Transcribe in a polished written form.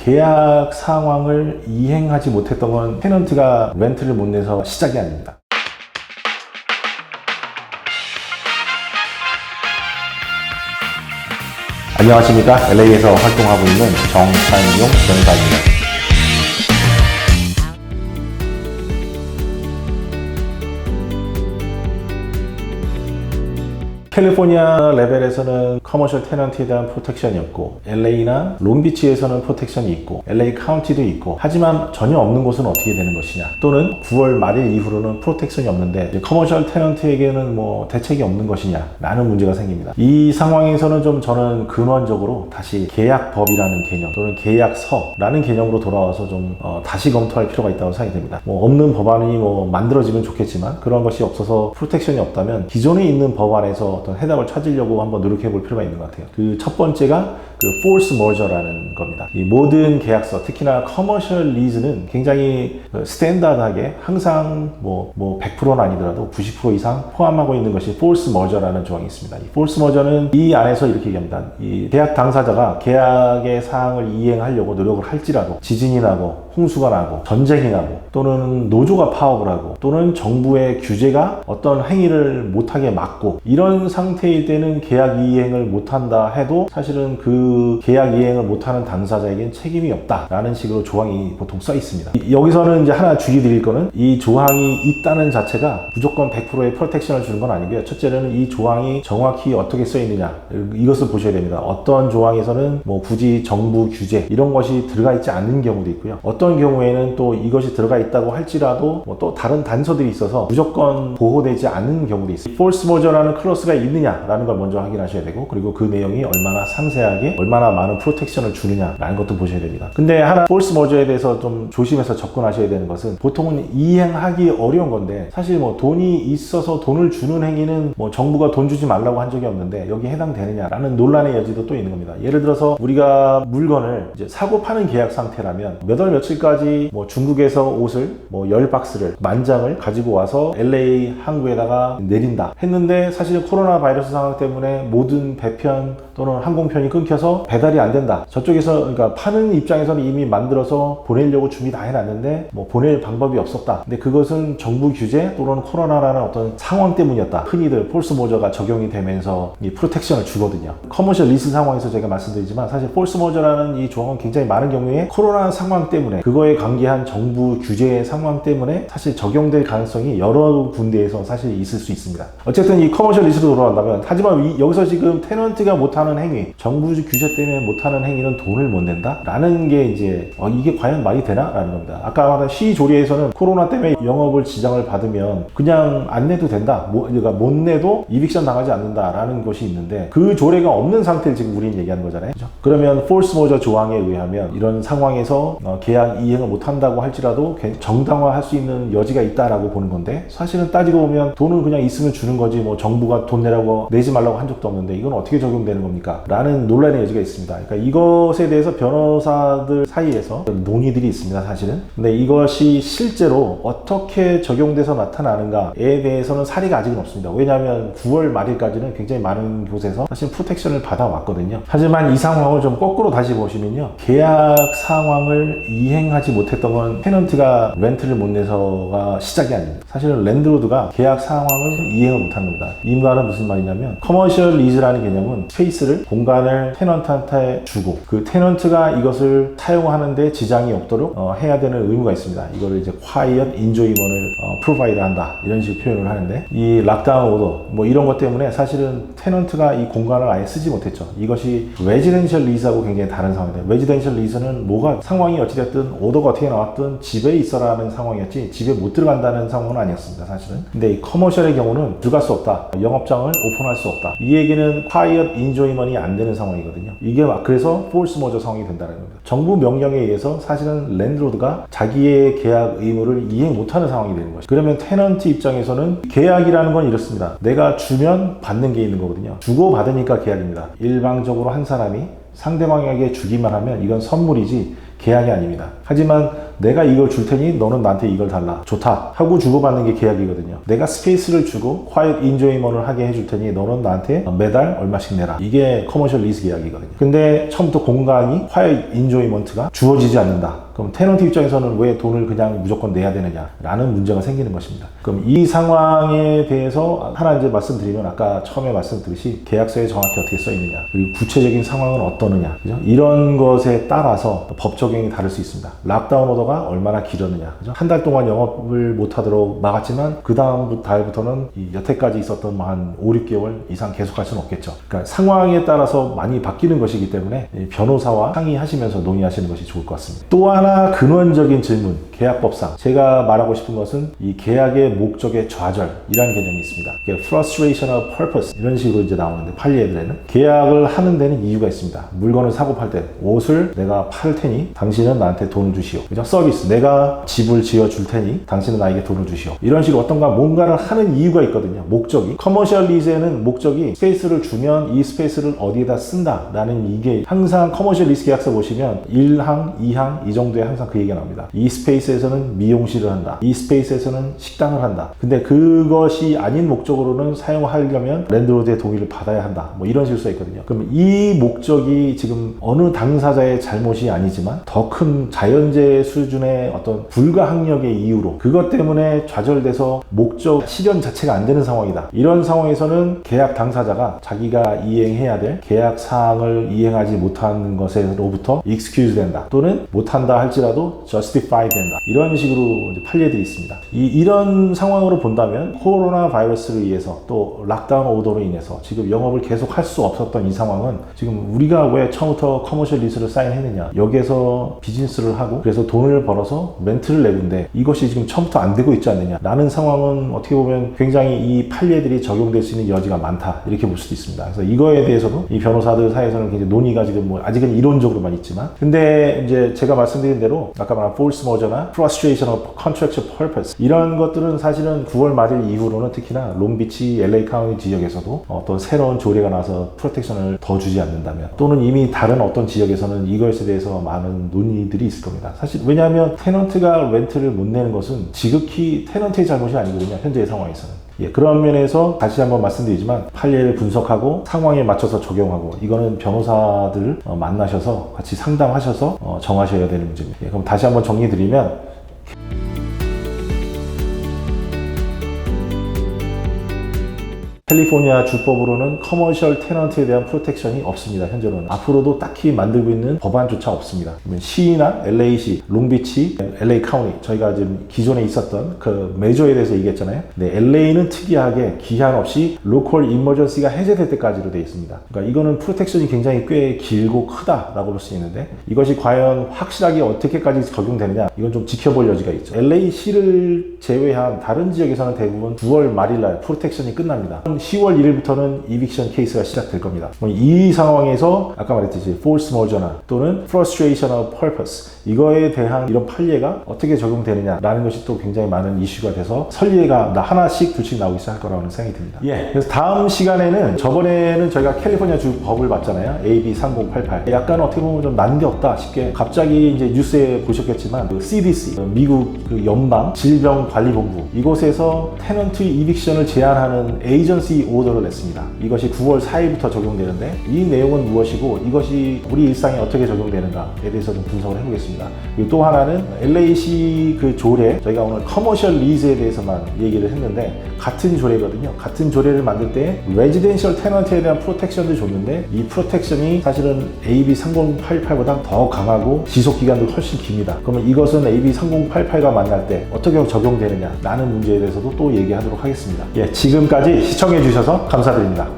계약 상황을 이행하지 못했던 건 테넌트가 렌트를 못 내서 시작이 아닙니다. 안녕하십니까. LA에서 활동하고 있는 정찬용 변호사입니다. 캘리포니아 레벨에서는 커머셜 테넌트에 대한 프로텍션이 없고 LA나 롱비치에서는 프로텍션이 있고 LA 카운티도 있고, 하지만 전혀 없는 곳은 어떻게 되는 것이냐, 또는 9월 말일 이후로는 프로텍션이 없는데 커머셜 테넌트에게는 뭐 대책이 없는 것이냐 라는 문제가 생깁니다. 이 상황에서는 좀 저는 근원적으로 다시 계약법이라는 개념 또는 계약서라는 개념으로 돌아와서 좀 다시 검토할 필요가 있다고 생각이 됩니다. 뭐 없는 법안이 만들어지면 좋겠지만 그런 것이 없어서 프로텍션이 없다면 기존에 있는 법안에서 어떤 해답을 찾으려고 한번 노력해 볼 필요가 있는 것 같아요. 그 첫 번째가 force merger라는 겁니다. 이 모든 계약서, 특히나 커머셜 리즈는 굉장히 스탠다드하게 항상 100%는 아니더라도 90% 이상 포함하고 있는 것이 force merger라는 조항이 있습니다. 이 force merger는 이 안에서 이렇게 얘기합니다. 이 계약 당사자가 계약의 사항을 이행하려고 노력을 할지라도 지진이 나고 홍수가 나고 전쟁이 나고 또는 노조가 파업을 하고 또는 정부의 규제가 어떤 행위를 못하게 막고 이런 상태일 때는 계약 이행을 못한다 해도 사실은 그 계약 이행을 못하는 당사자에겐 책임이 없다라는 식으로 조항이 보통 써 있습니다. 여기서는 이제 하나 주의 드릴 거는, 이 조항이 있다는 자체가 무조건 100%의 프로텍션을 주는 건 아니고요. 첫째는 이 조항이 정확히 어떻게 써 있느냐, 이것을 보셔야 됩니다. 어떤 조항에서는 굳이 정부 규제 이런 것이 들어가 있지 않는 경우도 있고요. 어떤 경우에는 또 이것이 들어가 있다고 할지라도 또 다른 단서들이 있어서 무조건 보호되지 않는 경우도 있어요. force merger라는 클러스가 있느냐라는 걸 먼저 확인하셔야 되고, 그리고 그 내용이 얼마나 상세하게 얼마나 많은 프로텍션을 주느냐라는 것도 보셔야 됩니다. 근데 하나 force merger에 대해서 좀 조심해서 접근하셔야 되는 것은, 보통은 이행하기 어려운 건데 사실 돈이 있어서 돈을 주는 행위는 정부가 돈 주지 말라고 한 적이 없는데 여기 해당되느냐라는 논란의 여지도 또 있는 겁니다. 예를 들어서 우리가 물건을 이제 사고 파는 계약 상태라면 몇 월 며칠까지 중국에서 옷을 10박스를 만장을 가지고 와서 LA 항구에다가 내린다 했는데, 사실 코로나 바이러스 상황 때문에 모든 배편 또는 항공편이 끊겨서 배달이 안 된다. 저쪽에서, 그러니까 파는 입장에서는 이미 만들어서 보내려고 준비 다 해놨는데 보낼 방법이 없었다. 근데 그것은 정부 규제 또는 코로나라는 어떤 상황 때문이었다. 흔히들 폴스 모저가 적용이 되면서 이 프로텍션을 주거든요. 커머셜 리스 상황에서 제가 말씀드리지만 사실 폴스 모저라는 이 조항은 굉장히 많은 경우에 코로나 상황 때문에, 그거에 관계한 정부 규제의 상황 때문에 사실 적용될 가능성이 여러 군데에서 사실 있을 수 있습니다. 어쨌든 이 커머셜 리스로 돌아간다면, 하지만 여기서 지금 테넌트가 못하는 행위, 정부 규제 때문에 못하는 행위는 돈을 못 낸다? 라는 게 이제 이게 과연 말이 되나? 라는 겁니다. 아까 말한 시조리에서는 코로나 때문에 영업을 지장을 받으면 그냥 안 내도 된다, 그러니까 못 내도 이빅션 당하지 않는다 라는 것이 있는데, 그 조례가 없는 상태를 지금 우리는 얘기하는 거잖아요. 그렇죠? 그러면 force merger 조항에 의하면 이런 상황에서 계약 이행을 못한다고 할지라도 정당화할 수 있는 여지가 있다라고 보는 건데, 사실은 따지고 보면 돈은 그냥 있으면 주는 거지 정부가 돈 내라고 내지 말라고 한 적도 없는데 이건 어떻게 적용되는 겁니까? 라는 논란의 여지가 있습니다. 그러니까 이것에 대해서 변호사들 사이에서 논의들이 있습니다, 사실은. 근데 이것이 실제로 어떻게 적용돼서 나타나는가에 대해서는 사례가 아직은 없습니다. 왜냐하면 9월 말일까지는 굉장히 많은 곳에서 사실 프로텍션을 받아왔거든요. 하지만 이 상황을 좀 거꾸로 다시 보시면요, 계약 상황을 이행하지 못했던 건 테넌트가 렌트를 못 내서가 시작이 아닙니다. 사실은 랜드로드가 계약 상황을 이행을 못한 겁니다. 이 말은 무슨 말이냐면, 커머셜 리즈라는 개념은 스페이스를, 공간을 테넌트한테 주고 그 테넌트가 이것을 사용하는데 지장이 없도록 해야 되는 의무가 있습니다. 이거를 이제 quiet enjoyment을 provide 한다, 이런 식으로 표현을 하는데, 이 락다운 오더 이런 것 때문에 사실은 테넌트가 이 공간을 아예 쓰지 못했죠. 이것이 레지던셜 리즈하고 굉장히 다른 상황입니다. 레지던셜 리즈는 상황이 어찌됐든 오더가 어떻게 나왔든 집에 있어라는 상황이었지 집에 못 들어간다는 상황은 아니었습니다, 사실은. 근데 이 커머셜의 경우는 들어갈 수 없다, 영업장을 오픈할 수 없다, 이 얘기는 quiet enjoyment이 안 되는 상황이거든요. 이게 그래서 force merger 상황이 된다는 겁니다. 정부 명령에 의해서 사실은 랜드로드가 자기의 계약 의무를 이행 못하는 상황이 되는 것이죠. 그러면 테넌트 입장에서는 계약이라는 건 이렇습니다. 내가 주면 받는 게 있는 거거든요. 주고 받으니까 계약입니다. 일방적으로 한 사람이 상대방에게 주기만 하면 이건 선물이지 계약이 아닙니다. 하지만 내가 이걸 줄 테니 너는 나한테 이걸 달라. 좋다 하고 주고받는 게 계약이거든요. 내가 스페이스를 주고 quiet enjoyment을 하게 해줄 테니 너는 나한테 매달 얼마씩 내라. 이게 커머셜 리스 계약이거든요. 근데 처음부터 공간이 quiet enjoyment가 주어지지 않는다. 그럼 테넌트 입장에서는 왜 돈을 그냥 무조건 내야 되느냐라는 문제가 생기는 것입니다. 그럼 이 상황에 대해서 하나 이제 말씀드리면 아까 처음에 말씀드렸듯이 계약서에 정확히 어떻게 써 있느냐, 그리고 구체적인 상황은 어떠느냐, 그죠? 이런 것에 따라서 법 적용이 다를 수 있습니다. 락다운 오더가 얼마나 길었느냐, 그죠? 한 달 동안 영업을 못하도록 막았지만 그 다음 달부터는 여태까지 있었던 한 5, 6개월 이상 계속할 수는 없겠죠. 그러니까 상황에 따라서 많이 바뀌는 것이기 때문에 변호사와 상의하시면서 논의하시는 것이 좋을 것 같습니다. 또 하나 근원적인 질문, 계약법상 제가 말하고 싶은 것은 이 계약의 목적의 좌절이라는 개념이 있습니다. frustration of purpose 이런 식으로 이제 나오는데 판례들에는 계약을 하는 데는 이유가 있습니다. 물건을 사고 팔 때 옷을 내가 팔 테니 당신은 나한테 돈을 주시오. 그죠? 서비스, 내가 집을 지어 줄 테니 당신은 나에게 돈을 주시오. 이런 식으로 어떤가 뭔가를 하는 이유가 있거든요. 목적이. 커머셜 리즈에는 목적이 스페이스를 주면 이 스페이스를 어디에다 쓴다 라는 이게 항상 커머셜 리즈 계약서 보시면 1항, 2항 이 정도에 항상 그 얘기가 나옵니다. 이 스페이스에서는 미용실을 한다. 이 스페이스에서는 식당을 한다. 근데 그것이 아닌 목적으로는 사용하려면 랜드로드의 동의를 받아야 한다. 뭐 이런 식으로 써 있거든요. 그럼 이 목적이 지금 어느 당사자의 잘못이 아니지만 더 큰 자연재해 수준의 어떤 불가항력의 이유로 그것 때문에 좌절돼서 목적 실현 자체가 안 되는 상황이다. 이런 상황에서는 계약 당사자가 자기가 이행해야 될 계약 사항을 이행하지 못하는 것으로부터 excuse 된다. 또는 못한다 할지라도 justify 된다. 이런 식으로 이제 판례들이 있습니다. 이런 상황으로 본다면 코로나 바이러스를 위해서 또 락다운 오더로 인해서 지금 영업을 계속 할 수 없었던 이 상황은 지금 우리가 왜 처음부터 커머셜 리스를 사인했느냐, 여기에서 비즈니스를 하고 그래서 돈을 벌어서 렌트를 내는데 이것이 지금 처음부터 안 되고 있지 않느냐 라는 상황은 어떻게 보면 굉장히 이 판례들이 적용될 수 있는 여지가 많다 이렇게 볼 수도 있습니다. 그래서 이거에 대해서도 이 변호사들 사이에서는 굉장히 논의가 지금 뭐 아직은 이론적으로만 있지만, 근데 이제 제가 말씀드린 대로 아까 말한 force merger나 frustration of contractual purpose 이런 것들은 사실은 9월 말일 이후로는 특히나 롱비치, LA 카운티 지역에서도 어떤 새로운 조례가 나와서 프로텍션을 더 주지 않는다면, 또는 이미 다른 어떤 지역에서는 이것에 대해서 많은 논의들이 있을 겁니다. 사실 왜냐하면 테넌트가 렌트를 못 내는 것은 지극히 테넌트의 잘못이 아니거든요. 현재의 상황에서는. 그런 면에서 다시 한번 말씀드리지만 판례를 분석하고 상황에 맞춰서 적용하고, 이거는 변호사들을 만나셔서 같이 상담하셔서 정하셔야 되는 문제입니다. 그럼 다시 한번 정리드리면, 캘리포니아 주법으로는 커머셜 테넌트에 대한 프로텍션이 없습니다. 현재로는. 앞으로도 딱히 만들고 있는 법안조차 없습니다. 그러면 시나 LA시, 롱비치, LA 카운티, 저희가 지금 기존에 있었던 그 메저에 대해서 얘기했잖아요. 네, LA는 특이하게 기한 없이 로컬 이머전시가 해제될 때까지로 되어 있습니다. 그러니까 이거는 프로텍션이 굉장히 꽤 길고 크다라고 볼 수 있는데, 이것이 과연 확실하게 어떻게까지 적용되느냐, 이건 좀 지켜볼 여지가 있죠. LA시를 제외한 다른 지역에서는 대부분 9월 말일날 프로텍션이 끝납니다. 10월 1일부터는 이빅션 케이스가 시작될 겁니다. 이 상황에서 아까 말했듯이 force merger나 또는 frustration of purpose, 이거에 대한 이런 판례가 어떻게 적용되느냐라는 것이 또 굉장히 많은 이슈가 돼서 선례가 하나씩 둘씩 나오기 시작할 거라는 생각이 듭니다. 그래서 다음 시간에는, 저번에는 저희가 캘리포니아 주 법을 봤잖아요. AB 3088. 약간 어떻게 보면 좀 난데없다 싶게 갑자기 이제 뉴스에 보셨겠지만 그 CDC, 미국 그 연방 질병관리본부, 이곳에서 테넌트 이빅션을 제한하는 에이전시 오더를 냈습니다. 이것이 9월 4일부터 적용되는데, 이 내용은 무엇이고 이것이 우리 일상에 어떻게 적용되는가에 대해서 좀 분석을 해보겠습니다. 그리고 또 하나는 LA시 그 조례, 저희가 오늘 커머셜 리즈에 대해서만 얘기를 했는데 같은 조례거든요. 같은 조례를 만들 때 레지덴셜 테넌트에 대한 프로텍션도 줬는데, 이 프로텍션이 사실은 AB 3088보다 더 강하고 지속기간도 훨씬 깁니다. 그러면 이것은 AB 3088과 만날 때 어떻게 적용되느냐 라는 문제에 대해서도 또 얘기하도록 하겠습니다. 지금까지 시청해 주셔서 감사드립니다.